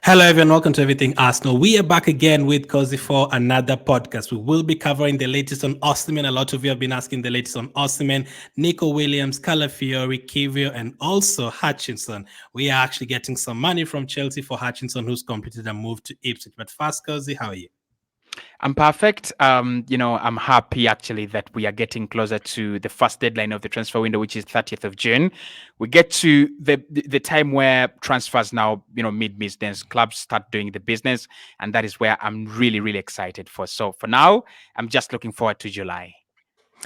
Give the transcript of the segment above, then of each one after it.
Hello, everyone. Welcome to Everything Arsenal. We are back again with Cozy for another podcast. We will be covering the latest on Osimhen. A lot of you have been asking the latest on Osimhen, Nico Williams, Calafiori, Kiwior, and also Hutchinson. We are actually getting some money from Chelsea for Hutchinson, who's completed a move to Ipswich. But first, Cozy, how are you? I'm perfect. I'm happy actually that we are getting closer to the first deadline of the transfer window, which is 30th of June. We get to the time where transfers now, mid business clubs start doing the business, and that is where I'm really, really excited for. So for now, I'm just looking forward to July.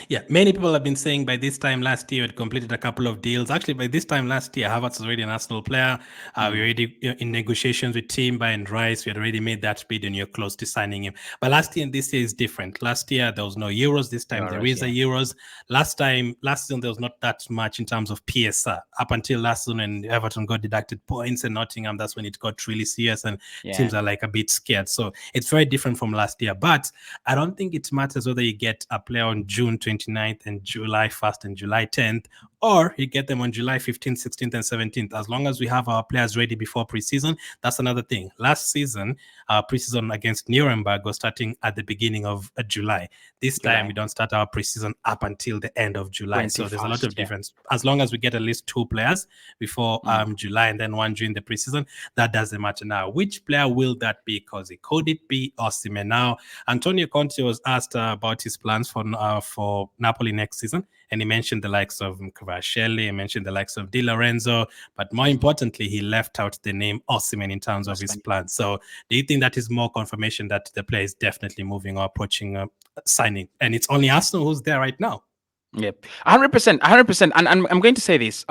Yeah, many people have been saying by this time last year it completed a couple of deals. Actually, by this time last year, Havertz was already an Arsenal player. We already in negotiations with Timber and Rice. We had already made that bid, and you're close to signing him. But last year and this year is different. Last year there was no Euros. This time there is a Euros. Last season there was not that much in terms of PSR. Up until last season, when Everton got deducted points and Nottingham, that's when it got really serious and teams are like a bit scared. So it's very different from last year. But I don't think it matters whether you get a player on June 29th and July 1st and July 10th, or you get them on July 15th, 16th, and 17th. As long as we have our players ready before preseason, that's another thing. Last season, our preseason against Nuremberg was starting at the beginning of July. This time, we don't start our preseason up until the end of July. So there's a lot of difference. As long as we get at least two players before July and then one during the preseason, that doesn't matter now. Which player will that be? Because could it be Osimhen? Now, Antonio Conte was asked about his plans for Napoli next season, and he mentioned the likes of Kvaratskhelia, he mentioned the likes of Di Lorenzo, but more importantly, he left out the name Osimhen in terms of his plans. So, do you think that is more confirmation that the player is definitely moving or approaching signing? And it's only Arsenal who's there right now. Yep, 100%, 100%. And I'm going to say this.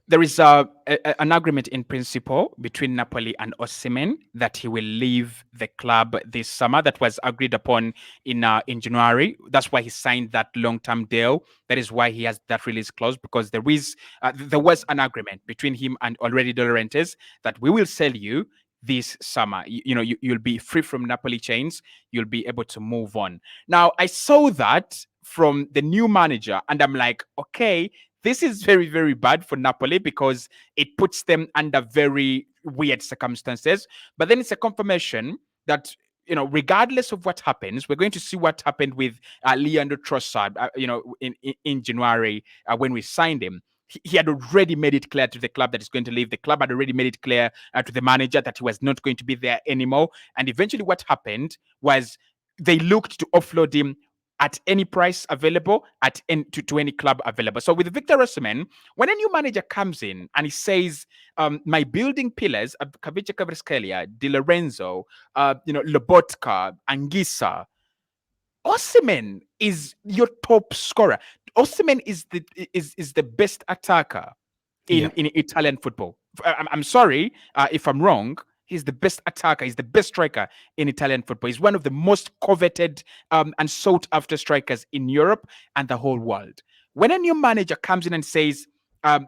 There is an agreement in principle between Napoli and Osimhen that he will leave the club this summer. That was agreed upon in January. That's why he signed that long-term deal. That is why he has that release clause, because there was an agreement between him and already De Laurentiis that we will sell you this summer. You'll be free from Napoli chains. You'll be able to move on. Now, I saw that from the new manager, and I'm like, okay, this is very, very bad for Napoli because it puts them under very weird circumstances. But then it's a confirmation that, regardless of what happens, we're going to see what happened with Leandro Trossard, in January when we signed him. He had already made it clear to the club that he's going to leave. The club had already made it clear to the manager that he was not going to be there anymore. And eventually what happened was they looked to offload him at any price available, to any club available. So with Victor Osimhen, when a new manager comes in and he says, my building pillars, Kvaratskhelia, Di Lorenzo, Lobotka, Anguissa, Osimhen is your top scorer. Osimhen is the best attacker in Italian football. I'm sorry if I'm wrong. He's the best attacker. He's the best striker in Italian football. He's one of the most coveted and sought after strikers in Europe and the whole world. When a new manager comes in and says,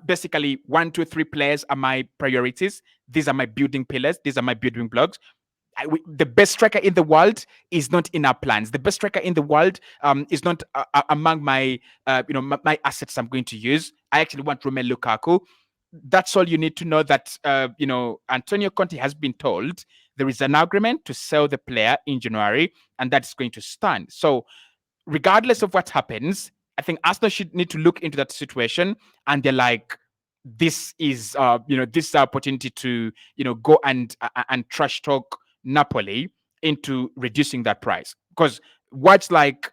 basically, 1, 2, 3 players are my priorities. These are my building pillars. These are my building blocks. The best striker in the world is not in our plans. The best striker in the world is not among my assets I'm going to use. I actually want Romelu Lukaku. That's all you need to know, that Antonio Conte has been told there is an agreement to sell the player in January, and that's going to stand. So regardless of what happens, I think Arsenal should need to look into that situation, and they're like, this is this opportunity to go and trash talk Napoli into reducing that price, because what's like,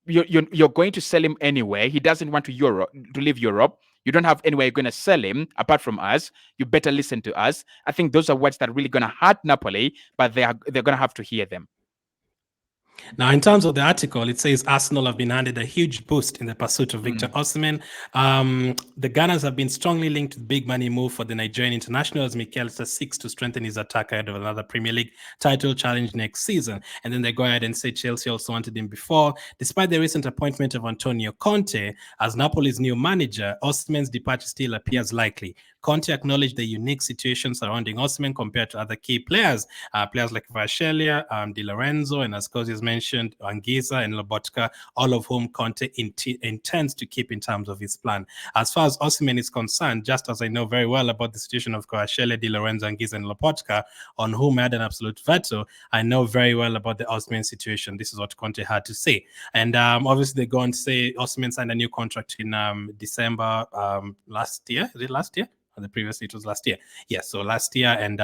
you're going to sell him anyway. He doesn't want to leave Europe. You don't have anywhere you're going to sell him apart from us. You better listen to us. I think those are words that are really going to hurt Napoli, but they're going to have to hear them. Now, in terms of the article, it says Arsenal have been handed a huge boost in the pursuit of Victor Osimhen. The Gunners have been strongly linked with big money move for the Nigerian international as Mikel seeks to strengthen his attack ahead of another Premier League title challenge next season. And then they go ahead and say Chelsea also wanted him before. Despite the recent appointment of Antonio Conte as Napoli's new manager, Osimhen's departure still appears likely. Conte acknowledged the unique situation surrounding Osimhen compared to other key players, players like Varashelia, Di Lorenzo, and as Cozy has mentioned, Anguissa and Lobotka, all of whom Conte intends to keep in terms of his plan. As far as Osimhen is concerned, just as I know very well about the situation of Varashelia, Di Lorenzo, Anguissa, and Lobotka, on whom I had an absolute veto, I know very well about the Osimhen situation. This is what Conte had to say. And obviously, they go on to say Osimhen signed a new contract in December last year. Is it last year? Or the previous, it was last year. Yes, so last year. And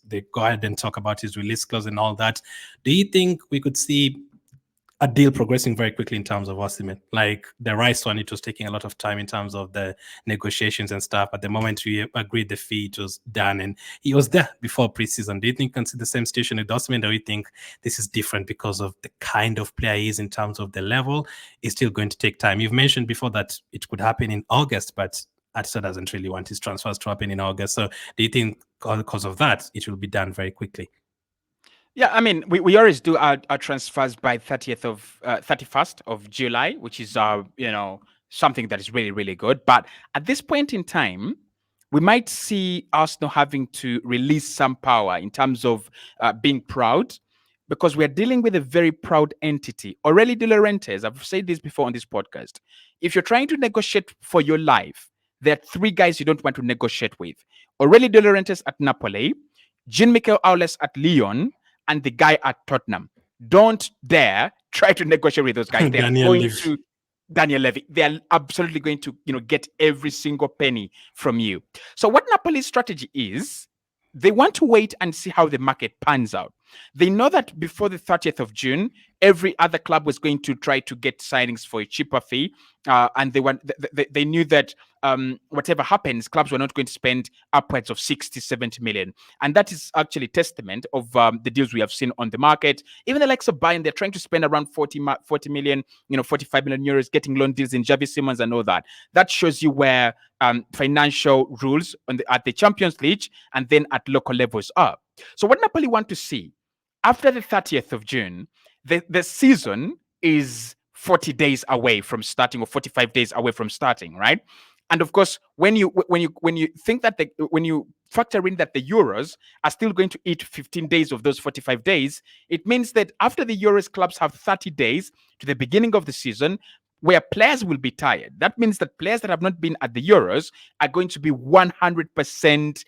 they go ahead and talk about his release clause and all that. Do you think we could see a deal progressing very quickly in terms of Osimhen? Like the Rice one, it was taking a lot of time in terms of the negotiations and stuff. But the moment we agreed the fee, it was done, and he was there before preseason. Do you think you can see the same situation with Osimhen? Or do you think this is different because of the kind of player he is in terms of the level? It's still going to take time. You've mentioned before that it could happen in August, but Arteta doesn't really want his transfers to happen in August. So do you think because of that, it will be done very quickly? Yeah, I mean, we always do our transfers by 31st of July, which is something that is really, really good. But at this point in time, we might see Arsenal having to release some power in terms of being proud, because we're dealing with a very proud entity. Aurelio De Laurentiis, I've said this before on this podcast. If you're trying to negotiate for your life, there are three guys you don't want to negotiate with: Aurelio De Laurentiis at Napoli, Jean-Michel Aulas at Lyon, and the guy at Tottenham. Don't dare try to negotiate with those guys. They're going to Daniel Levy. They're absolutely going to, get every single penny from you. So what Napoli's strategy is, they want to wait and see how the market pans out. They know that before the 30th of June, every other club was going to try to get signings for a cheaper fee, and they knew that whatever happens, clubs were not going to spend upwards of 60, 70 million. And that is actually testament of the deals we have seen on the market. Even the likes of Bayern, they're trying to spend around 40 million, 45 million euros, getting loan deals in Javi Simons and all that. That shows you where financial rules at the Champions League and then at local levels are. So what Napoli want to see after the 30th of June, the season is 40 days away from starting, or 45 days away from starting, right? And of course, when you think that when you factor in that the Euros are still going to eat 15 days of those 45 days, it means that after the Euros, clubs have 30 days to the beginning of the season where players will be tired. That means that players that have not been at the Euros are going to be 100%,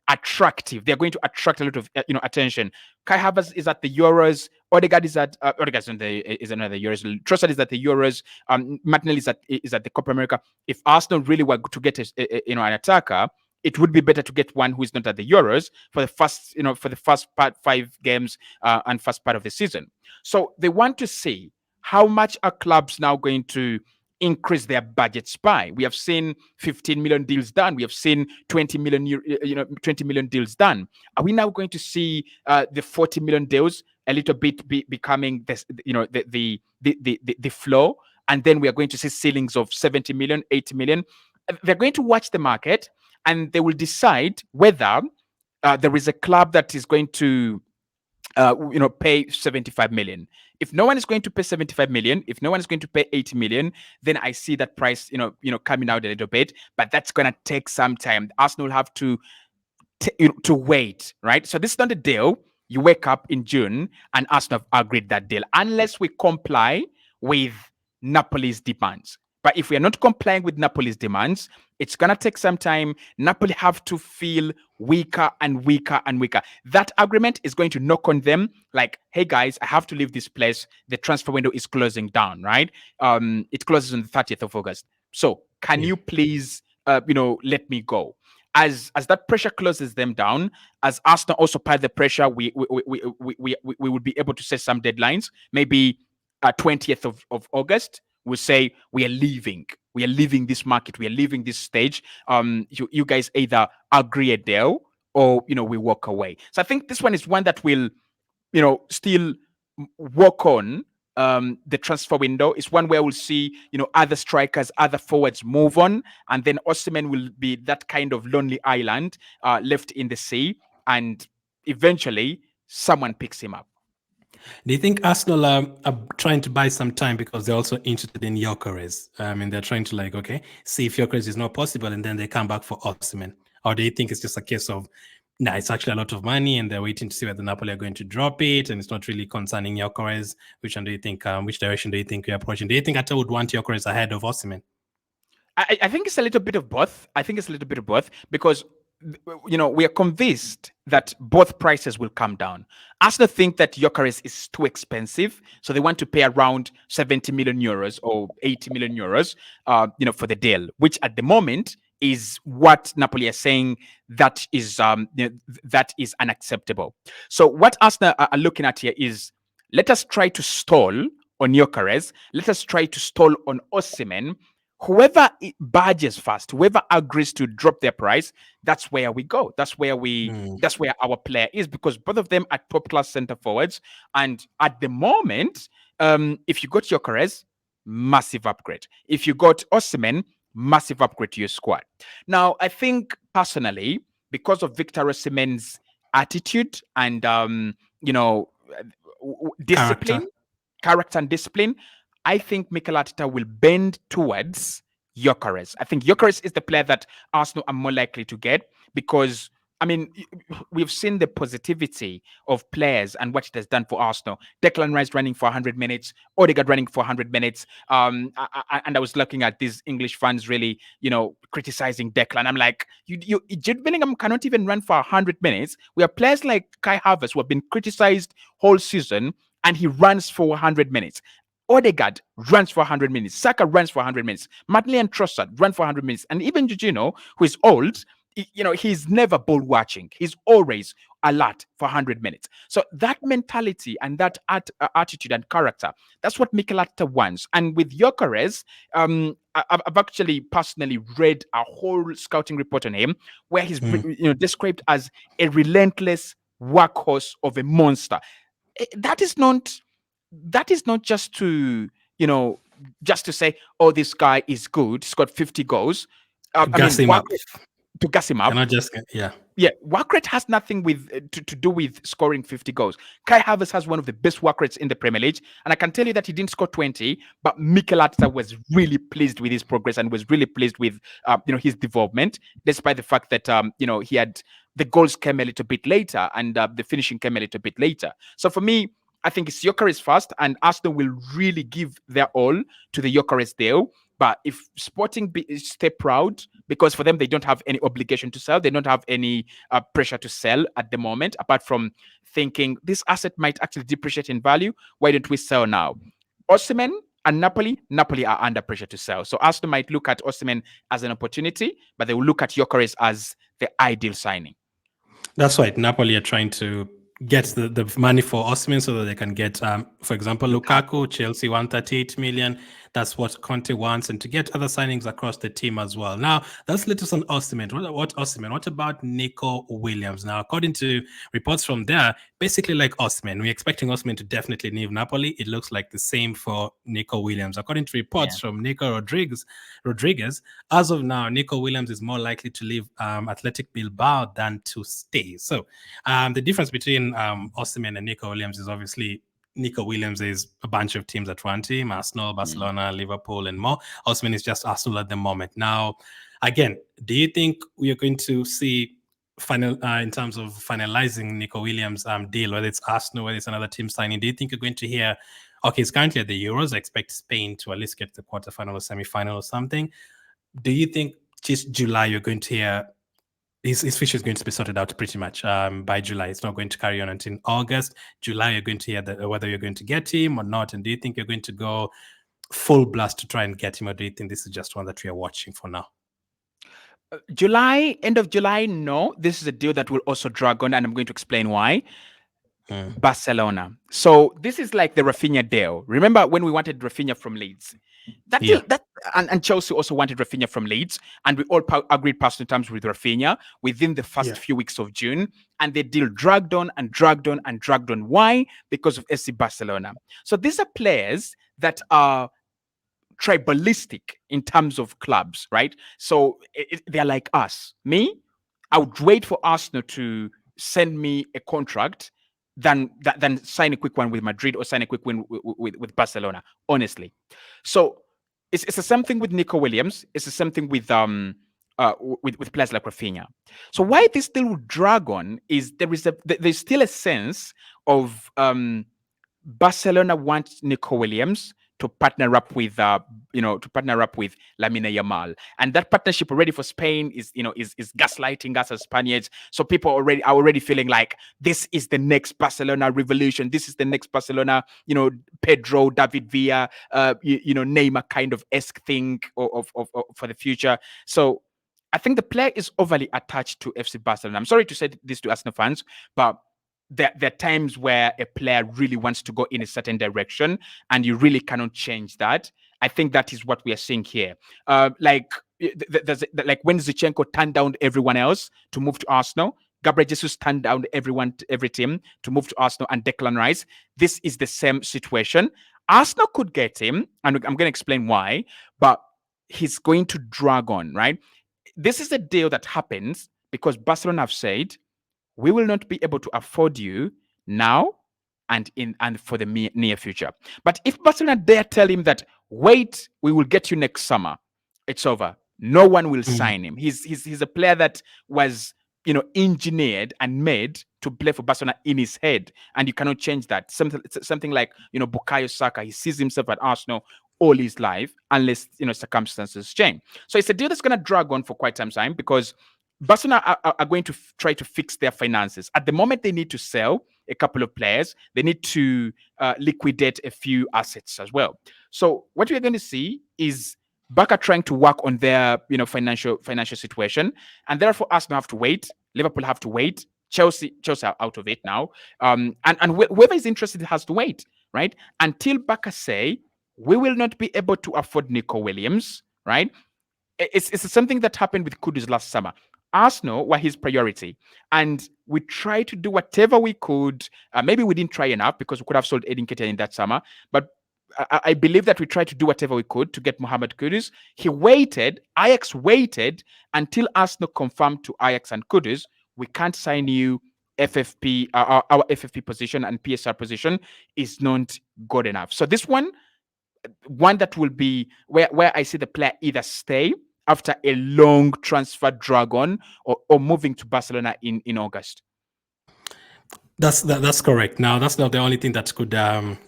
attractive. They're going to attract a lot of, attention. Kai Havertz is at the Euros. Odegaard is at is another Euros. Trossard is at the Euros. Martinelli is at the Copa America. If Arsenal really were to get an attacker, it would be better to get one who is not at the Euros for the first 5 games and first part of the season. So they want to see how much are clubs now going to increase their budgets by. We have seen 15 million deals done. We have seen 20 million deals done. Are we now going to see the 40 million deals a little bit becoming the flow, and then we are going to see ceilings of 70 million, 80 million? They're going to watch the market, and they will decide whether there is a club that is going to pay 75 million. If no one is going to pay 75 million, if no one is going to pay 80 million, then I see that price, coming out a little bit, but that's going to take some time. Arsenal will have to wait, right? So this is not a deal. You wake up in June and Arsenal have agreed that deal, unless we comply with Napoli's demands. But if we are not complying with Napoli's demands, it's going to take some time. Napoli have to feel weaker and weaker and weaker. That agreement is going to knock on them like, hey guys, I have to leave this place. The transfer window is closing down, right? It closes on the 30th of August. So can you please, let me go? As that pressure closes them down, as Arsenal also apply the pressure, we would be able to set some deadlines. Maybe 20th of August, we'll say we are leaving this market, we are leaving this stage. You guys either agree a deal or we walk away. So I think this one is one that will still work on the transfer window. Is one where we'll see other strikers, other forwards move on, and then Osimhen will be that kind of lonely island left in the sea, and eventually someone picks him up. Do you think Arsenal are trying to buy some time because they're also interested in Gyökeres? And they're trying to like, okay, see if Gyökeres is not possible, and then they come back for Osimhen. Or do you think it's just a case of, nah, it's actually a lot of money, and they're waiting to see whether Napoli are going to drop it, and it's not really concerning Gyökeres? Which one do you think? Which direction do you think we're approaching? Do you think Atta would want Gyökeres ahead of Osimhen? I think it's a little bit of both. I think it's a little bit of both because we are convinced that both prices will come down. Arsenal think that Gyökeres is too expensive, so they want to pay around 70 million euros or 80 million euros, for the deal, which at the moment is what Napoli are saying that is that is unacceptable. So what Arsenal are looking at here is, let us try to stall on Gyökeres, let us try to stall on Osimhen. Whoever badges first, whoever agrees to drop their price, that's where we go. That's where our player is, because both of them are top class center forwards. And at the moment, if you got Gyökeres, massive upgrade. If you got Osimhen, massive upgrade to your squad. Now, I think personally, because of Victor Osimhen's attitude and discipline, character and discipline, I think Mikel Arteta will bend towards Gyökeres. I think Gyökeres is the player that Arsenal are more likely to get because, I mean, we've seen the positivity of players and what it has done for Arsenal. Declan Rice running for 100 minutes, Odegaard running for 100 minutes. And I was looking at these English fans really, criticizing Declan. I'm like, Jude Bellingham cannot even run for 100 minutes. We have players like Kai Havertz who have been criticized whole season, and he runs for 100 minutes. Odegaard runs for 100 minutes. Saka runs for 100 minutes. Martinelli and Trossard run for 100 minutes. And even Jorginho, who is old, he's never ball watching. He's always alert for 100 minutes. So that mentality and that attitude and character, that's what Mikel Arteta wants. And with Gyökeres, I've actually personally read a whole scouting report on him where he's described as a relentless workhorse of a monster. That is not just to say, oh, this guy is good, he's got 50 goals. Gas him up. To gas him up. Cannot just, work rate has nothing with to do with scoring 50 goals. Kai Havertz has one of the best work rates in the Premier League, and I can tell you that he didn't score 20, but Mikel Arteta was really pleased with his progress and was really pleased with his development, despite the fact that he had the goals came a little bit later and the finishing came a little bit later. So for me, I think it's Gyökeres first, and Arsenal will really give their all to the Gyökeres deal. But if Sporting stay proud, because for them, they don't have any obligation to sell. They don't have any pressure to sell at the moment, apart from thinking this asset might actually depreciate in value. Why don't we sell now? Osimhen and Napoli are under pressure to sell. So Arsenal might look at Osimhen as an opportunity, but they will look at Gyökeres as the ideal signing. That's right. Napoli are trying to get the money for Osimhen so that they can get, for example, Lukaku. Chelsea 138 million. That's what Conte wants, and to get other signings across the team as well. Now, that's latest on Osimhen. What Osimhen? What about Nico Williams? Now, according to reports from there, basically like Osimhen, we're expecting Osimhen to definitely leave Napoli. It looks like the same for Nico Williams. According to reports from Nico Rodriguez, as of now, Nico Williams is more likely to leave Athletic Bilbao than to stay. So the difference between Osimhen and Nico Williams is obviously Nico Williams is a bunch of teams at one team: Arsenal, Barcelona, Liverpool, and more. Osimhen is just Arsenal at the moment. Now, again, do you think we are going to see in terms of finalizing Nico Williams' deal, whether it's Arsenal, whether it's another team signing? Do you think you're going to hear, okay, it's currently at the Euros, I expect Spain to at least get to the quarterfinal or semi-final or something? Do you think just July you're going to hear his future is going to be sorted out pretty much by July? It's not going to carry on until August. July, you're going to hear whether you're going to get him or not. And do you think you're going to go full blast to try and get him, or do you think this is just one that we are watching for now? End of July, no. This is a deal that will also drag on, and I'm going to explain why. Barcelona. So this is like the Rafinha deal. Remember when we wanted Rafinha from Leeds? That deal, and Chelsea also wanted Rafinha from Leeds, and we all agreed personal terms with Rafinha within the first few weeks of June, and the deal dragged on and dragged on and dragged on. Why? Because of FC Barcelona. So these are players that are tribalistic in terms of clubs, right? So they're like us. Me, I would wait for Arsenal to send me a contract than sign a quick one with Madrid or sign a quick win with Barcelona, honestly. So it's the same thing with Nico Williams. It's the same thing with players like Rafinha. So why this still would drag on is there's still a sense of Barcelona wants Nico Williams to partner up with Lamine Yamal, and that partnership already for Spain is gaslighting us as Spaniards. So people are already feeling like this is the next Barcelona revolution. This is the next Barcelona, Pedro, David Villa, Neymar kind of esque thing of for the future. So I think the player is overly attached to FC Barcelona. I'm sorry to say this to Arsenal fans, but there are times where a player really wants to go in a certain direction and you really cannot change that. I think that is what we are seeing here. Like when Zichenko turned down everyone else to move to Arsenal, Gabriel Jesus turned down every team to move to Arsenal, and Declan Rice. This is the same situation. Arsenal could get him, and I'm going to explain why, but he's going to drag on, right? This is a deal that happens because Barcelona have said, we will not be able to afford you now and for the near future. But if Barcelona dare tell him that, wait, we will get you next summer, it's over. No one will sign him. He's a player that was engineered and made to play for Barcelona in his head, and you cannot change that. Something like Bukayo Saka, he sees himself at Arsenal all his life unless circumstances change. So it's a deal that's going to drag on for quite some time because Barcelona are going to try to fix their finances. At the moment, they need to sell a couple of players. They need to liquidate a few assets as well. So what we're going to see is Barca trying to work on their financial situation, and therefore Arsenal have to wait. Liverpool have to wait. Chelsea are out of it now. And whoever is interested has to wait, right? Until Barca say, we will not be able to afford Nico Williams, right? It's something that happened with Kudus last summer. Arsenal were his priority, and we tried to do whatever we could. Maybe we didn't try enough because we could have sold Edin Ketia in that summer, but I believe that we tried to do whatever we could to get Mohamed Kudus. Ajax waited until Arsenal confirmed to Ajax and Kudus, we can't sign you. FFP, our FFP position and PSR position is not good enough. So this one that will be where I see the player either stay after a long transfer drag on or moving to Barcelona in August. That's correct. Now, that's not the only thing that could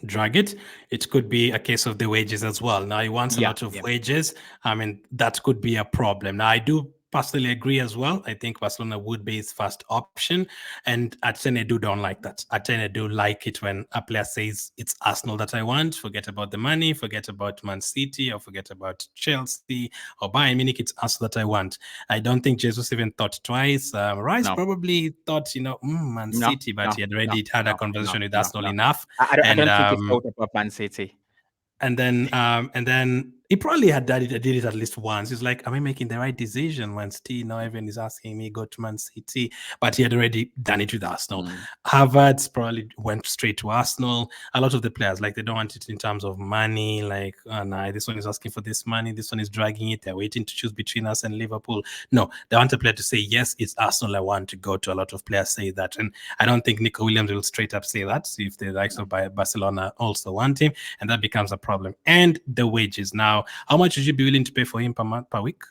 drag it. It could be a case of the wages as well. Now, he wants a lot of wages. I mean, that could be a problem. Now, I do personally agree as well. I think Barcelona would be his first option. And Athene don't like that. Athene do like it when a player says, it's Arsenal that I want. Forget about the money. Forget about Man City or forget about Chelsea or Bayern Munich. It's Arsenal that I want. I don't think Jesus even thought twice. Rice probably thought, Man City, but he had already had a conversation with Arsenal enough. I don't think he thought about Man City. And then he probably had did it at least once. He's like, am I making the right decision when Steve now everyone is asking me go to Man City? But he had already done it with Arsenal. Havertz probably went straight to Arsenal. A lot of the players, like, they don't want it in terms of money. Like, oh, no, this one is asking for this money. This one is dragging it. They're waiting to choose between us and Liverpool. No, they want a player to say, yes, it's Arsenal I want to go to. A lot of players say that. And I don't think Nico Williams will straight up say that if the likes of Barcelona also want him. And that becomes a problem. And the wages. Now, how much would you be willing to pay for him per week?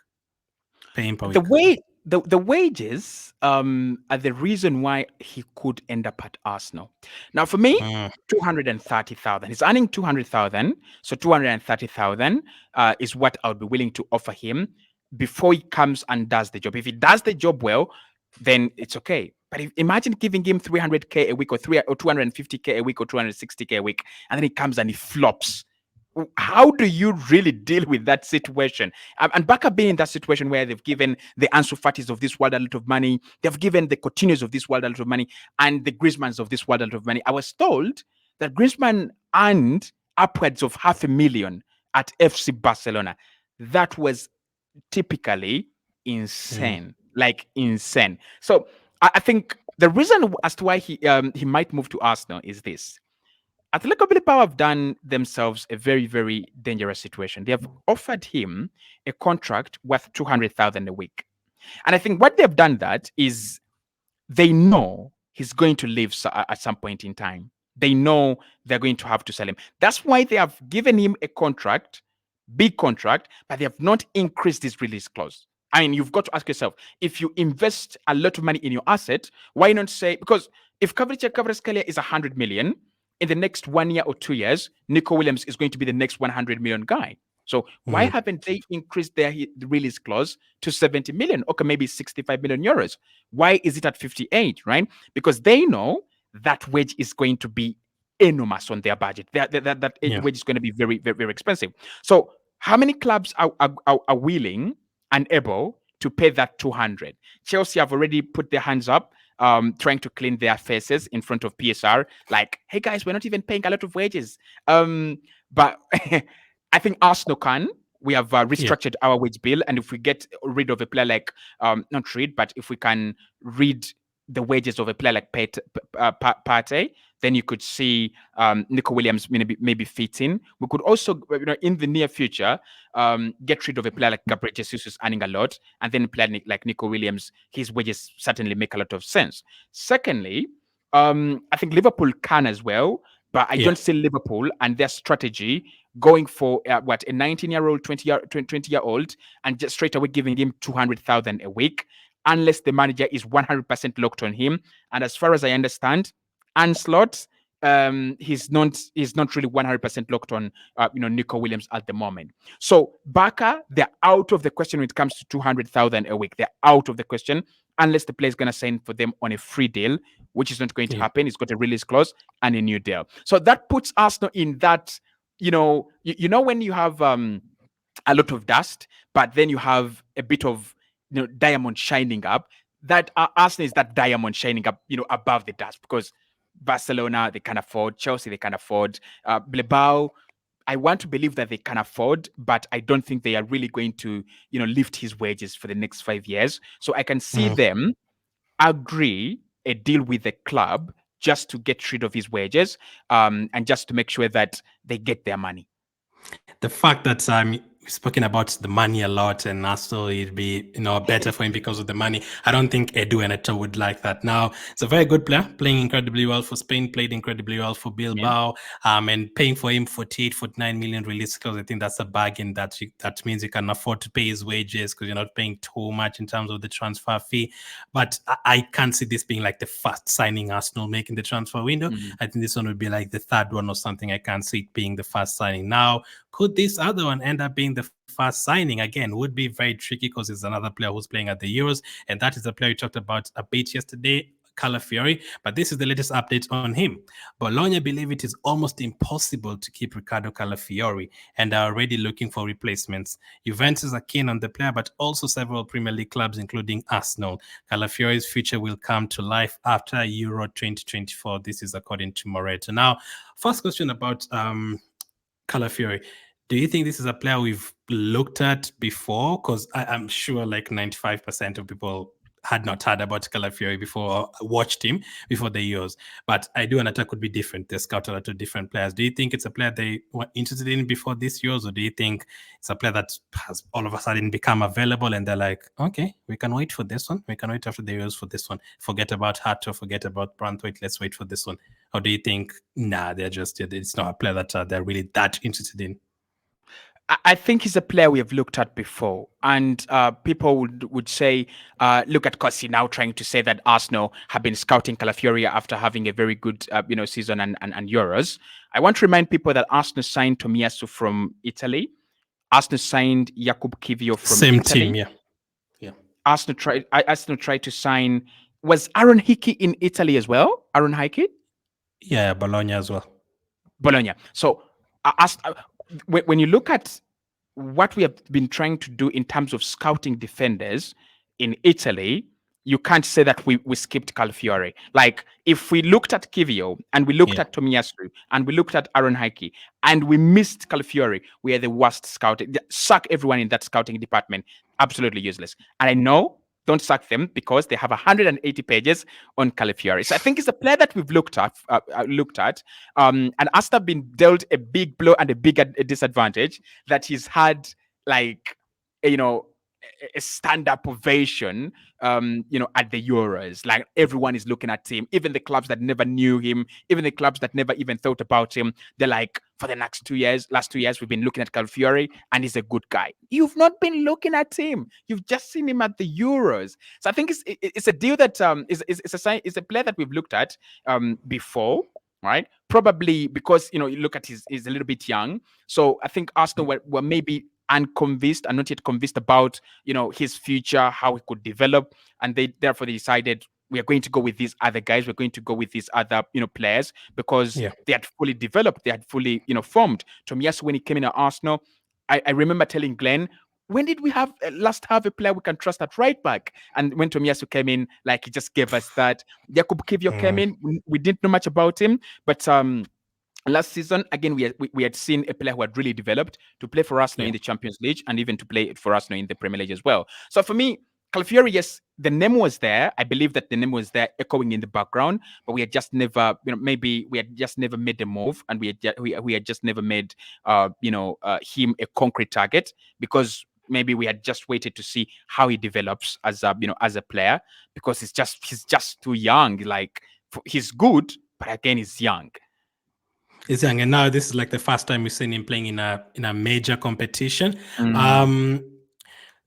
Pay him per week. The wages are the reason why he could end up at Arsenal. Now, for me, 230,000. He's earning 200,000, so 230,000 is what I would be willing to offer him before he comes and does the job. If he does the job well, then it's okay. But imagine giving him 300k a week or 250k a week or 260k a week, and then he comes and he flops. How do you really deal with that situation? And Barca being in that situation where they've given the Ansu Fatis of this world a lot of money, they've given the Coutinhos of this world a lot of money, and the Griezmanns of this world a lot of money. I was told that Griezmann earned upwards of 500,000 at FC Barcelona. That was typically insane, like insane. So I think the reason as to why he might move to Arsenal is this. Atletico Bilbao have done themselves a very, very dangerous situation. They have offered him a contract worth 200,000 a week. And I think what they've done that is they know he's going to leave at some point in time. They know they're going to have to sell him. That's why they have given him a contract, big contract, but they have not increased his release clause. I mean, you've got to ask yourself, if you invest a lot of money in your asset, why not say, because if Kvaratskhelia is 100 million, in the next 1 year or 2 years, Nico Williams is going to be the next 100 million guy. So why haven't they increased their release clause to 70 million? Okay, maybe 65 million euros. Why is it at 58, right? Because they know that wage is going to be enormous on their budget. That wage is going to be very, very, very expensive. So how many clubs are willing and able to pay that 200? Chelsea have already put their hands up, trying to clean their faces in front of PSR. Like, hey guys, we're not even paying a lot of wages. But I think Arsenal can. We have restructured our wage bill, and if we get rid of a player like, not rid, but if we can read the wages of a player like Partey, then you could see Nico Williams maybe fit in. We could also, in the near future, get rid of a player like Gabriel Jesus, who's earning a lot, and then a player like Nico Williams, his wages certainly make a lot of sense. Secondly, I think Liverpool can as well, but I don't see Liverpool and their strategy going for a 19-year-old, 20-year-old, and just straight away giving him 200,000 a week, unless the manager is 100% locked on him. And as far as I understand, Anslot, he's not really 100% locked on Nico Williams at the moment. So Barca, they're out of the question when it comes to 200,000 a week. They're out of the question unless the player is going to sign for them on a free deal, which is not going to happen. He's got a release clause and a new deal. So that puts Arsenal in that, when you have a lot of dust, but then you have a bit of diamond shining up. That Arsenal is that diamond shining up, above the dust, because Barcelona, they can afford. Chelsea, they can afford. Bilbao, I want to believe that they can afford, but I don't think they are really going to, lift his wages for the next 5 years. So I can see them agree a deal with the club just to get rid of his wages, and just to make sure that they get their money. The fact that we've spoken about the money a lot, and also it'd be better for him because of the money. I don't think Edu and Eto would like that. Now, it's a very good player, playing incredibly well for Spain, played incredibly well for Bilbao, and paying for him 48, 49 million release clause. I think that's a bargain. That means you can afford to pay his wages because you're not paying too much in terms of the transfer fee. But I can't see this being like the first signing Arsenal making the transfer window. I think this one would be like the third one or something. I can't see it being the first signing. Now, could this other one end up being the first signing? Again, would be very tricky because it's another player who's playing at the Euros, and that is the player we talked about a bit yesterday, Calafiori. But this is the latest update on him. Bologna believe it is almost impossible to keep Riccardo Calafiori and are already looking for replacements. Juventus are keen on the player, but also several Premier League clubs, including Arsenal. Calafiori's future will come to life after Euro 2024. This is according to Moretti. Now, first question about Calafiori. Do you think this is a player we've looked at before? Because I'm sure like 95% of people had not heard about Calafiori before, or watched him before the years. But I do understand it could be different. They scout a lot of different players. Do you think it's a player they were interested in before this years, or do you think it's a player that has all of a sudden become available and they're like, okay, we can wait for this one. We can wait after the years for this one. Forget about Hato, forget about Brandthwaite. Let's wait for this one. Or do you think, it's not a player that they're really that interested in? I think he's a player we have looked at before, and people would say, look at Kossi now trying to say that Arsenal have been scouting Calafiori after having a very good season and Euros. I want to remind people that Arsenal signed Tomiyasu from Italy. Arsenal signed Jakub Kiwior from Same Italy. team, yeah. Arsenal tried to sign. Was Aaron Hickey in Italy as well? Aaron Hickey? Yeah, Bologna as well. Bologna. So when you look at what we have been trying to do in terms of scouting defenders in Italy, you can't say that we skipped Calafiori. Like, if we looked at Kiwior and we looked at Tomiyasu and we looked at Aaron Hickey and we missed Calafiori, we are the worst scouting. Suck everyone in that scouting department. Absolutely useless. And I know, don't sack them because they have 180 pages on Calafiori. So I think it's a player that we've looked at, and Asta been dealt a big blow and a big disadvantage that he's had, like, a stand-up ovation, at the Euros. Like everyone is looking at him, even the clubs that never knew him, even the clubs that never even thought about him. They're like, for the last 2 years, we've been looking at Calafiori, and he's a good guy. You've not been looking at him. You've just seen him at the Euros. So I think it's a deal that is a sign, is a player that we've looked at before. Right, probably because you look at he's a little bit young, so I think Arsenal were maybe unconvinced and not yet convinced about his future, how he could develop, and they therefore they decided we are going to go with these other guys, we're going to go with these other players because Yeah. they had fully developed, they had fully formed. Tomiyasu, when he came in at Arsenal, I remember telling Glenn, when did we last have a player we can trust at right back? And when Tomiyasu came in, like he just gave us that. Jakub Kiwior came in, we didn't know much about him, but last season, again, we had seen a player who had really developed to play for Arsenal in the Champions League and even to play for Arsenal in the Premier League as well. So for me, Calafiori, yes, the name was there. I believe that the name was there echoing in the background, but we had just never, maybe we had just never made the move, and we had just never made, him a concrete target because maybe we had just waited to see how he develops as a player, because he's just too young. Like he's good, but again, he's young. He's young, and now this is like the first time we've seen him playing in a major competition.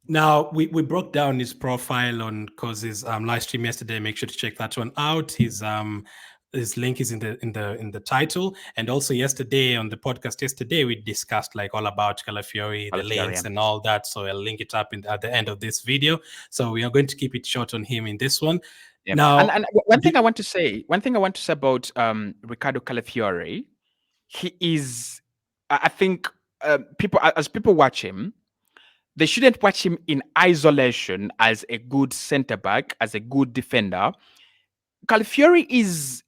Now we broke down his profile on Cause's live stream yesterday. Make sure to check that one out. His link is in the title, and also yesterday on the podcast we discussed like all about Calafiori, the links and all that. So I'll link it up at the end of this video. So we are going to keep it short on him in this one. Yeah. Now, and one thing I want to say about Riccardo Calafiori, he is, I think, people watch him, they shouldn't watch him in isolation as a good centre back, as a good defender. Calafiori is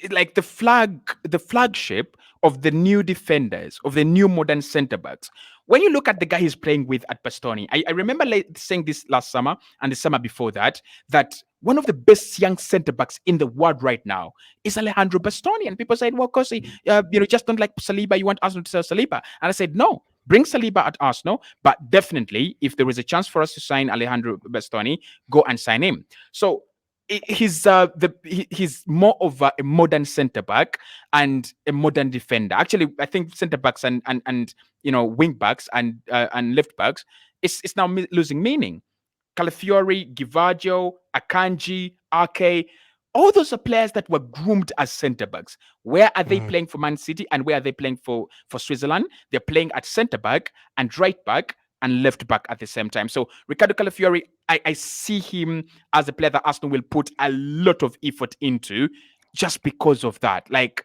like the flagship of the new defenders, of the new modern centre backs. When you look at the guy he's playing with at Bastoni, I remember saying this last summer and the summer before that one of the best young centre backs in the world right now is Alejandro Bastoni. And people said, well, because just don't like Saliba, you want Arsenal to sell Saliba. And I said, no, bring Saliba at Arsenal, but definitely, if there is a chance for us to sign Alejandro Bastoni, go and sign him. So he's more of a modern centre back and a modern defender. Actually, I think centre backs and wing backs and left backs it's now losing meaning. Calafiori, Givaggio, Akanji, Ake, all those are players that were groomed as centre backs. Where are they playing for Man City and where are they playing for Switzerland? They're playing at centre back and right back and left back at the same time. So Riccardo Calafiori, I see him as a player that Arsenal will put a lot of effort into just because of that. Like,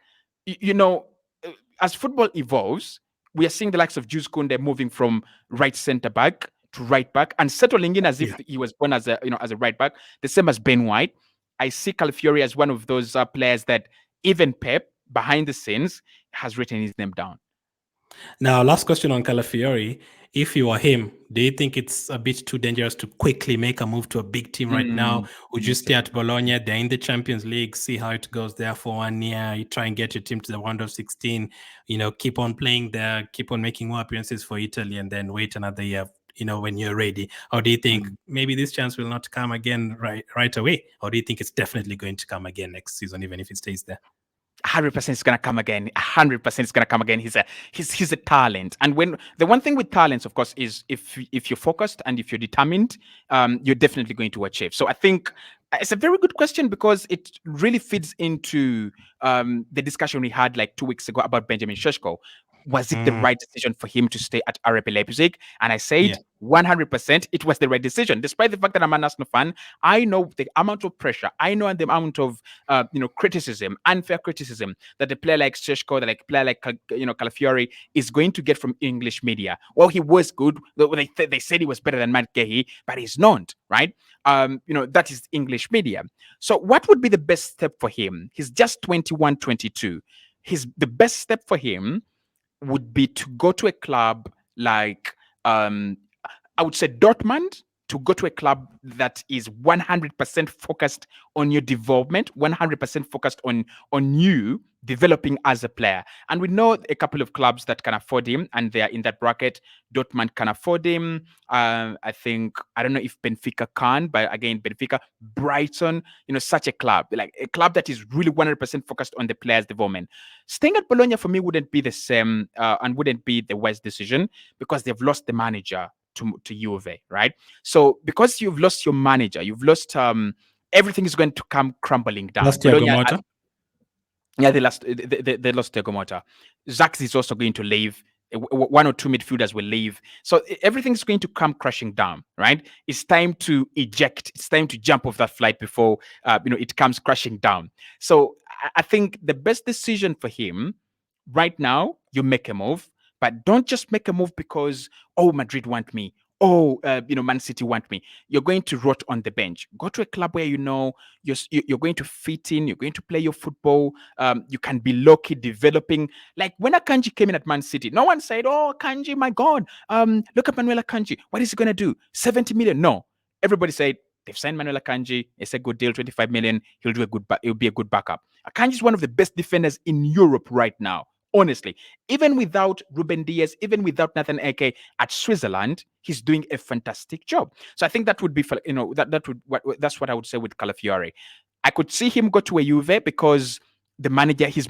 as football evolves, we are seeing the likes of Jules Kounde moving from right centre back to right back and settling in as if he was born as a right back. The same as Ben White. I see Calafiori as one of those players that even Pep behind the scenes has written his name down. Now, last question on Calafiori. If you are him, do you think it's a bit too dangerous to quickly make a move to a big team right now? Would you stay at Bologna? They're in the Champions League. See how it goes there for 1 year. You try and get your team to the round of 16. Keep on playing there. Keep on making more appearances for Italy, and then wait another year. When you're ready. Or do you think maybe this chance will not come again right away? Or do you think it's definitely going to come again next season, even if it stays there? 100% it's gonna come again. 100% it's gonna come again. He's a talent, and when the one thing with talents, of course, is if you're focused and if you're determined, you're definitely going to achieve. So I think it's a very good question because it really feeds into the discussion we had like 2 weeks ago about Benjamin Šeško. Was it the right decision for him to stay at RB Leipzig? And I said 100% it was the right decision. Despite the fact that I'm an Arsenal fan, I know the amount of pressure, I know the amount of criticism, unfair criticism that a player like Šeško, that a player like Calafiori is going to get from English media. Well, he was good. They said he was better than Matt Gahey, but he's not, right? That is English media. So what would be the best step for him? He's just 21, 22. The best step for him would be to go to a club like I would say Dortmund to go to a club that is 100% focused on your development, 100% focused on you developing as a player. And we know a couple of clubs that can afford him, and they are in that bracket. Dortmund can afford him. I think, I don't know if Benfica can, but again, Benfica, Brighton, such a club, like a club that is really 100% focused on the player's development. Staying at Bologna for me wouldn't be the same and wouldn't be the worst decision, because they've lost the manager to Juve, right? So because you've lost your manager, you've lost everything is going to come crumbling down. Lost Thiago Bologna, Motta. yeah, they lost Thiago Motta. Zax is also going to leave. One or two midfielders will leave. So everything's going to come crashing down, right? It's time to eject. It's time to jump off that flight before it comes crashing down. So I think the best decision for him right now, you make a move, but don't just make a move because, oh, Madrid want me. Oh, Man City want me. You're going to rot on the bench. Go to a club where you're going to fit in. You're going to play your football. You can be lucky developing. Like when Akanji came in at Man City, no one said, "Oh, Akanji, my God, look at Manuel Akanji. What is he going to do? 70 million?" No, everybody said they've signed Manuel Akanji. It's a good deal, 25 million. He'll be a good backup. Akanji is one of the best defenders in Europe right now. Honestly, even without Ruben Diaz, even without Nathan Ake at Switzerland, he's doing a fantastic job. So I think that would be, that's what I would say with Calafiori. I could see him go to a Juve because his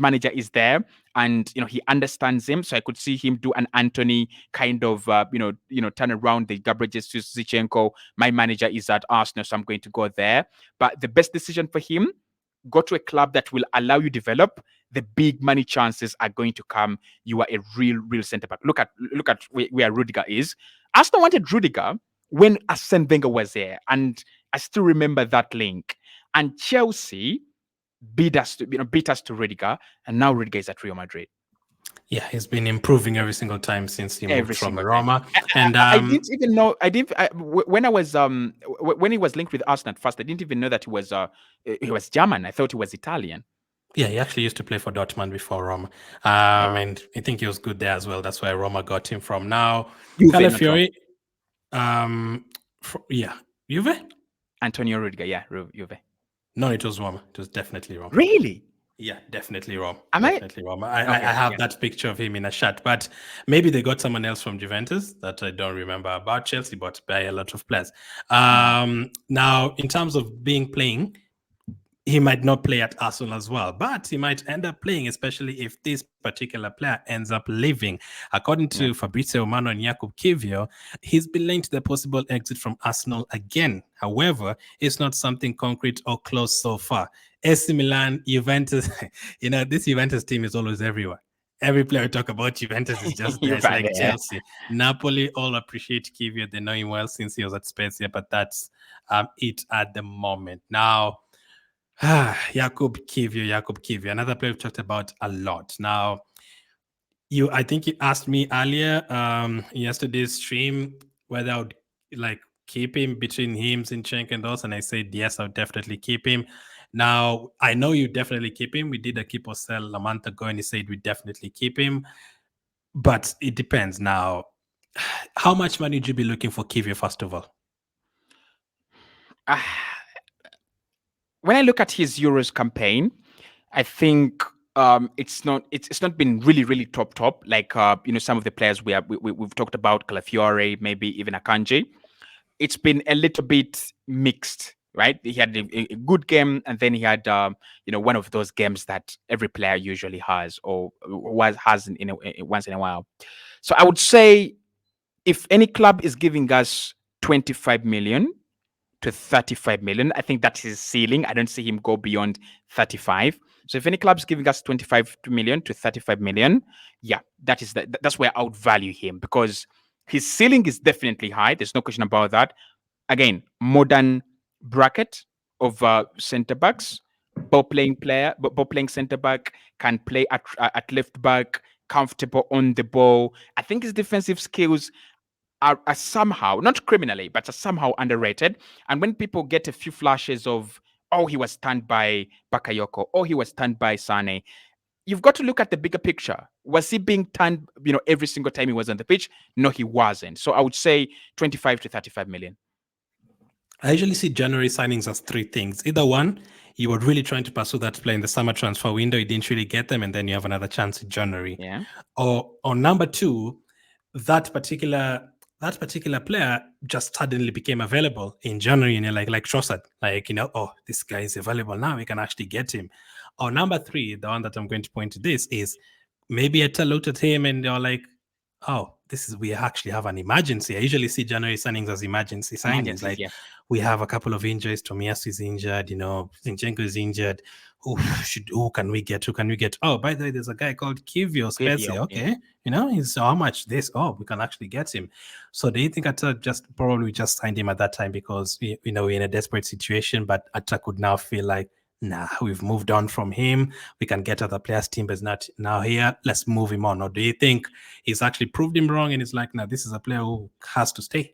manager is there, and he understands him. So I could see him do an Anthony kind of turn around the Gabriel Jesus Zichenko. My manager is at Arsenal, so I'm going to go there. But the best decision for him, go to a club that will allow you develop. The big money chances are going to come. You are a real centre back. Look at where Rudiger is. Arsenal wanted Rudiger when Arsene Wenger was there, and I still remember that link. And Chelsea beat us to Rudiger, and now Rudiger is at Real Madrid. Yeah, he's been improving every single time since he moved from Roma. And I didn't even know. When I was when he was linked with Arsenal at first, I didn't even know that he was German. I thought he was Italian. Yeah, he actually used to play for Dortmund before Roma. And I think he was good there as well. That's why Roma got him from. Now, Calafiori, Juve? Antonio Rudiger, yeah, Juve. No, it was Roma. It was definitely Roma. Really? Yeah, definitely Roma. I have that picture of him in a shirt, but maybe they got someone else from Juventus that I don't remember about. Chelsea bought by a lot of players. Now, in terms of playing, he might not play at Arsenal as well, but he might end up playing, especially if this particular player ends up leaving. According to Fabrizio Romano and Jakub Kiwior, he's been linked to the possible exit from Arsenal again. However, it's not something concrete or close so far. AC Milan, Juventus, this Juventus team is always everywhere. Every player we talk about Juventus is just there. It's like Chelsea. Napoli all appreciate Kiwior. They know him well since he was at Spezia, but that's it at the moment. Now, Jakub Kiwior, another player we've talked about a lot. Now, I think you asked me earlier, yesterday's stream, whether I would keep him between him, Zinchenko and those, and I said yes, I would definitely keep him. Now, I know you definitely keep him. We did a keep or sell a month ago, and he said we definitely keep him. But it depends now. How much money would you be looking for Kiwior, first of all? When I look at his Euros campaign, I think it's not been really top like some of the players we've talked about, Calafiori, maybe even Akanji. It's been a little bit mixed, right? He had a good game, and then he had one of those games that every player usually has or has once in a while. So I would say if any club is giving us 25 million to 35 million, I think that's his ceiling. I don't see him go beyond 35. So if any club's giving us 25 million to 35 million, yeah, that's where I would value him, because his ceiling is definitely high. There's no question about that. Again, modern bracket of centre backs, ball playing centre back, can play at left back, comfortable on the ball. I think his defensive skills are somehow, not criminally, but are somehow underrated. And when people get a few flashes of, oh, he was stunned by Bakayoko, oh, he was stunned by Sane, you've got to look at the bigger picture. Was he being turned, every single time he was on the pitch? No, he wasn't. So I would say 25 to 35 million. I usually see January signings as three things. Either one, you were really trying to pursue that player in the summer transfer window, you didn't really get them, and then you have another chance in January. Yeah. Or number two, that particular that particular player just suddenly became available in January, and you're like Trossard, oh, this guy is available now, we can actually get him. Or number three, the one that I'm going to point to this is maybe Etta looked at him and they're like, oh, we actually have an emergency. I usually see January signings as emergency signings. Emergencies, Like yeah. we have a couple of injuries. Tomiyasu is injured, Zinchenko is injured. Who can we get? Who can we get? Oh, by the way, there's a guy called Kiwior Spezia. Kiwior, yeah. Okay. He's how much this? Oh, we can actually get him. So do you think Atta probably just signed him at that time because we're in a desperate situation, but Atta could now feel like, nah, we've moved on from him. We can get other players. Timber's not now here. Let's move him on. Or do you think he's actually proved him wrong and it's like, now this is a player who has to stay?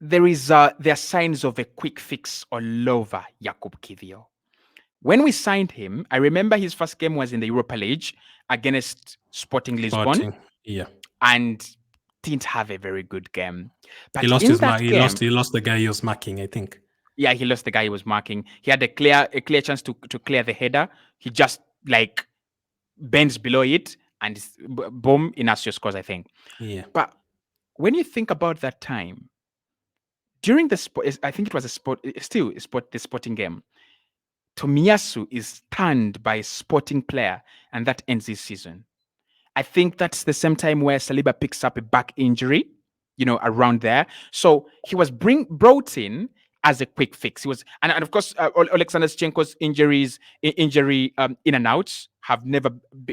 There are signs of a quick fix all over Jakub Kiwior. When we signed him, I remember his first game was in the Europa League against Sporting Lisbon, Yeah. and didn't have a very good game. But He lost in his that mark. game, He lost the guy he was marking, I think. yeah, he lost the guy he was marking. He had a clear chance to clear the header. He just like bends below it and boom, Inacio scores, I think. Yeah. But when you think about that time, during the sport, I think it was the Sporting game, Tomiyasu is stunned by a Sporting player, and that ends his season. I think that's the same time where Saliba picks up a back injury, around there. So he was brought in as a quick fix. He was, and of course, Alexander Zinchenko's injury in and outs have never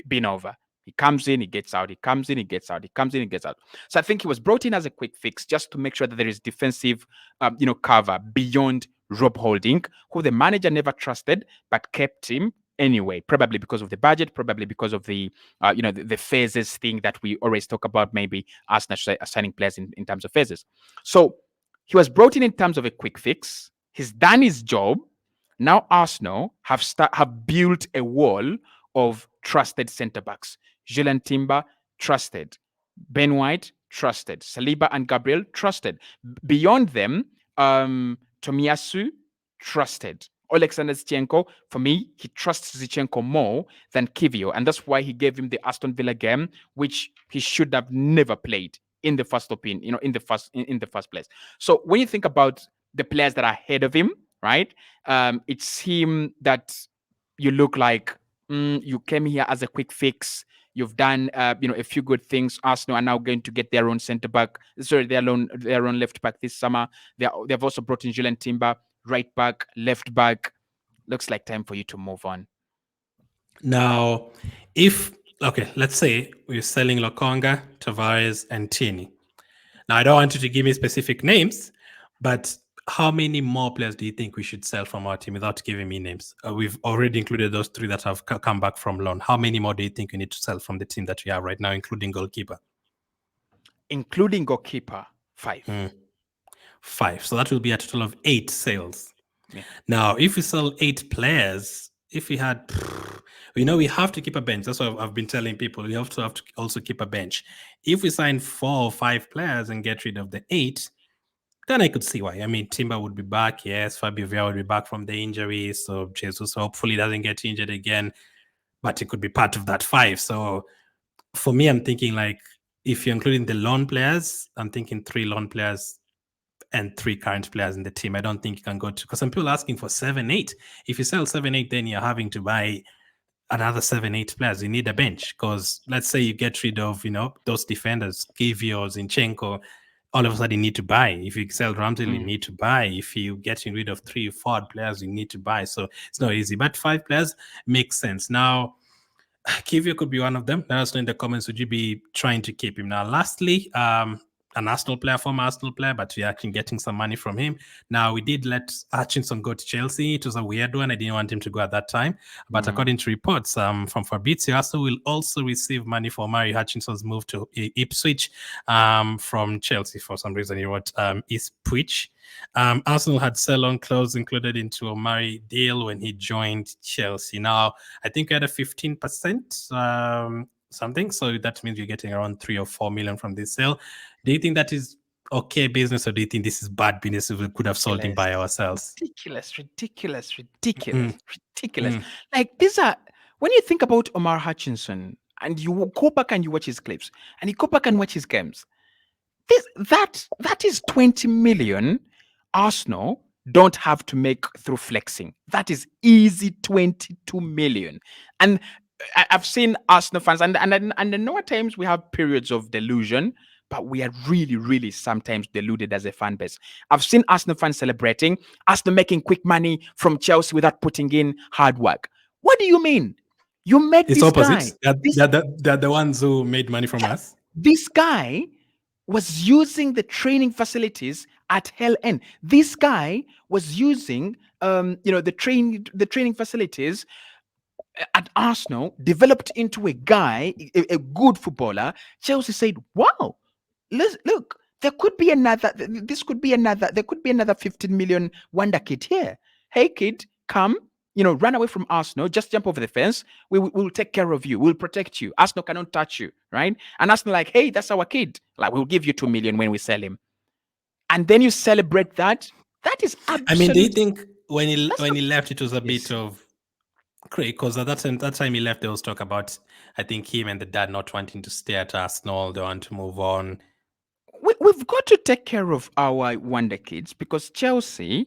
been over. He comes in, he gets out. He comes in, he gets out. He comes in, he gets out. So I think he was brought in as a quick fix just to make sure that there is defensive, cover beyond Rob Holding, who the manager never trusted but kept him anyway, probably because of the budget, probably because of the the phases thing that we always talk about, maybe Arsenal assigning players in terms of phases. So he was brought in terms of a quick fix. He's done his job. Now Arsenal have built a wall of trusted centre backs. Julian Timber, trusted. Ben White, trusted. Saliba and Gabriel, trusted. Beyond them, Tomiyasu, trusted. Alexander Zinchenko, for me, he trusts Zinchenko more than Kiwior, and that's why he gave him the Aston Villa game, which he should have never played in the first opinion, in the first place. So when you think about the players that are ahead of him, right, it's him that you look like you came here as a quick fix. You've done, a few good things. Arsenal are now going to get their own centre back. Sorry, their own left back this summer. They've also brought in Julian Timber, right back, left back. Looks like time for you to move on. Now, let's say we're selling Lokonga, Tavares, and Tierney. Now, I don't want you to give me specific names, but how many more players do you think we should sell from our team without giving me names? We've already included those three that have come back from loan. How many more do you think we need to sell from the team that we have right now, including goalkeeper? Including goalkeeper, 5. 5. So that will be a total of 8 sales. Yeah. Now, if we sell 8 players, if we had, we have to keep a bench. That's what I've been telling people. We have to also keep a bench. If we sign 4 or 5 players and get rid of the 8, then I could see why. I mean, Timber would be back. Yes, Fabio Vieira would be back from the injury. So Jesus hopefully doesn't get injured again. But it could be part of that 5. So for me, I'm thinking like, if you're including the loan players, I'm thinking 3 loan players and 3 current players in the team. I don't think you can go to, because some people are asking for 7, 8. If you sell 7, 8, then you're having to buy another 7, 8 players. You need a bench, because let's say you get rid of, those defenders, Kiwior, Zinchenko, all of a sudden you need to buy. If you sell Ramsdale, you need to buy. If you getting rid of 3 forward players, you need to buy. So it's not easy, but 5 players makes sense. Now, Kiwior could be one of them. Let us know in the comments, would you be trying to keep him? Now, lastly, an Arsenal player, former Arsenal player, but we're actually getting some money from him. Now, we did let Hutchinson go to Chelsea. It was a weird one. I didn't want him to go at that time. But according to reports from Fabrizio, Arsenal will also receive money for Omari Hutchinson's move to Ipswich from Chelsea. For some reason, he wrote Ipswich. Arsenal had sell-on clause included into Omari deal when he joined Chelsea. Now, I think we had a 15% something. So that means you're getting around 3 or 4 million from this sale. Do you think that is okay business, or do you think this is bad business? We could have sold him by ourselves. Ridiculous. Mm. Like these are when you think about Omar Hutchinson and you go back and you watch his clips and you go back and watch his games. That is 20 million Arsenal don't have to make through flexing. That is easy 22 million. And I've seen Arsenal fans, and I know at times we have periods of delusion, but we are really, really sometimes deluded as a fan base. I've seen Arsenal fans celebrating, Arsenal making quick money from Chelsea without putting in hard work. What do you mean? You made It's this guy. opposite. They're the ones who made money from us. This guy was using the training facilities at Hell End. This guy was using, the training facilities at Arsenal, developed into a guy, a good footballer. Chelsea said, "Wow, look, there could be another. This could be another. There could be another 15 million wonder kid here. Hey, kid, come." Run away from Arsenal, just jump over the fence. We'll take care of you. We'll protect you. Arsenal cannot touch you, right? And Arsenal like, hey, that's our kid. Like, we'll give you 2 million when we sell him. And then you celebrate that. That is absolutely. I mean, do you think when he left, it was a bit of great? Because at that time he left, there was talk about, I think, him and the dad not wanting to stay at Arsenal. They want to move on. We've got to take care of our wonder kids because Chelsea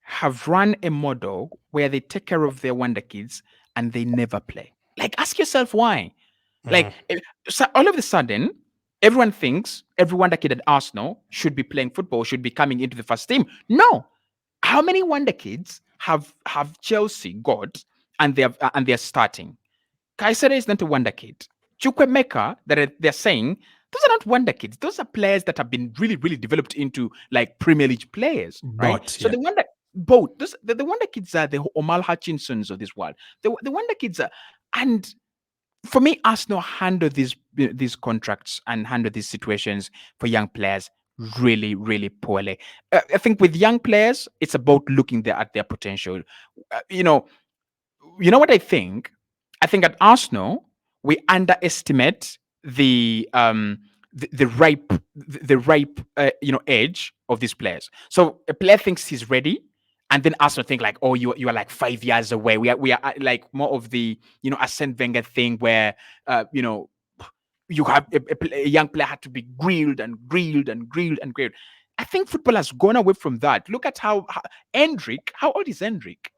have run a model where they take care of their wonder kids and they never play. Like, ask yourself why. Like, so all of a sudden, everyone thinks every wonder kid at Arsenal should be playing football, should be coming into the first team. No. How many wonder kids have Chelsea got and they're starting? Kaisere is not a wonder kid. Chukwemeka, they're saying, those are not wonder kids. Those are players that have been really, really developed into like Premier League players, right? So the wonder both the wonder kids are the Omar Hutchinsons of this world. The wonder kids are, and for me, Arsenal handle these contracts and handle these situations for young players really, really poorly. I think with young players, it's about looking at their potential. You know what I think? I think at Arsenal we underestimate the ripe age of these players. So a player thinks he's ready, and then Arsenal think like, oh, you are like 5 years away. We are like more of the Arsene Wenger thing where you have a young player had to be grilled and grilled and grilled and grilled. I think football has gone away from that. Look at how Endrick. How old is Endrick?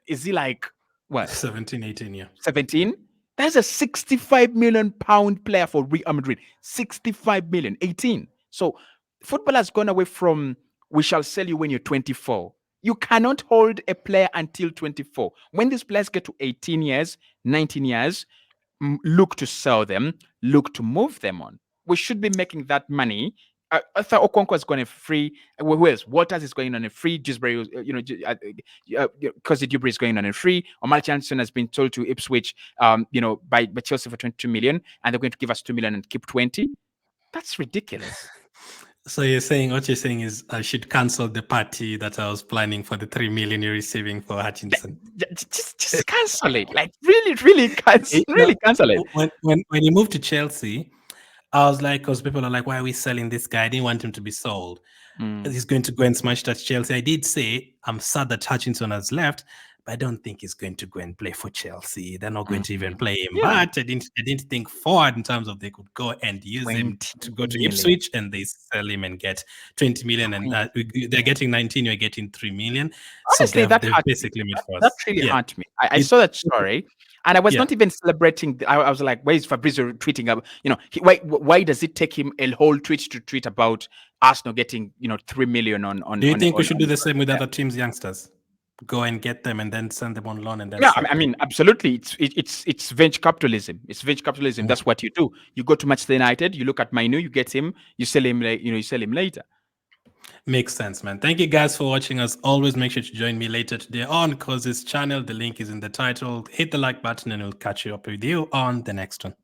Is he like what? 17, 18, yeah. 17? That's a 65 million pound player for Real Madrid. 65 million, 18. So football has gone away from we shall sell you when you're 24. You cannot hold a player until 24. When these players get to 18 years, 19 years, look to sell them, look to move them on. We should be making that money. Arthur Okonkwo is going free. Who else? Walters is going on a free. Dewsbury, Cozy Dewberry is going on a free. Omar Johnson has been told to Ipswich, by Chelsea for 22 million, and they're going to give us 2 million and keep 20. That's ridiculous. So what you're saying is I should cancel the party that I was planning for the 3 million you're receiving for Hutchinson. Just cancel it. Like really cancel. Really cancel it. When he moved to Chelsea, I was like, because people are like, why are we selling this guy? I didn't want him to be sold. He's going to go and smash that Chelsea. I did say I'm sad that Hutchinson has left, but I don't think he's going to go and play for Chelsea. They're not going to even play him. Yeah. But I didn't think forward in terms of they could go and use him to go to Ipswich and they sell him and get 20 million. And they're getting 19, you're getting 3 million. Honestly, so they've basically made for us. That really hurt me. I saw that story. And I was not even celebrating. I was like, why is Fabrizio tweeting about, why does it take him a whole tweet to tweet about Arsenal getting, 3 million on? Do you think we should do the same with other teams' youngsters? Go and get them and then send them on loan and then I mean, absolutely. It's venture capitalism. It's venture capitalism. That's what you do. You go to Manchester United, you look at Mainu, you get him, you sell him, you sell him later. Makes sense, man. Thank you guys for watching us. Always make sure to join me later today on Cause's channel. The link is in the title. Hit the like button and we'll catch you up with you on the next one.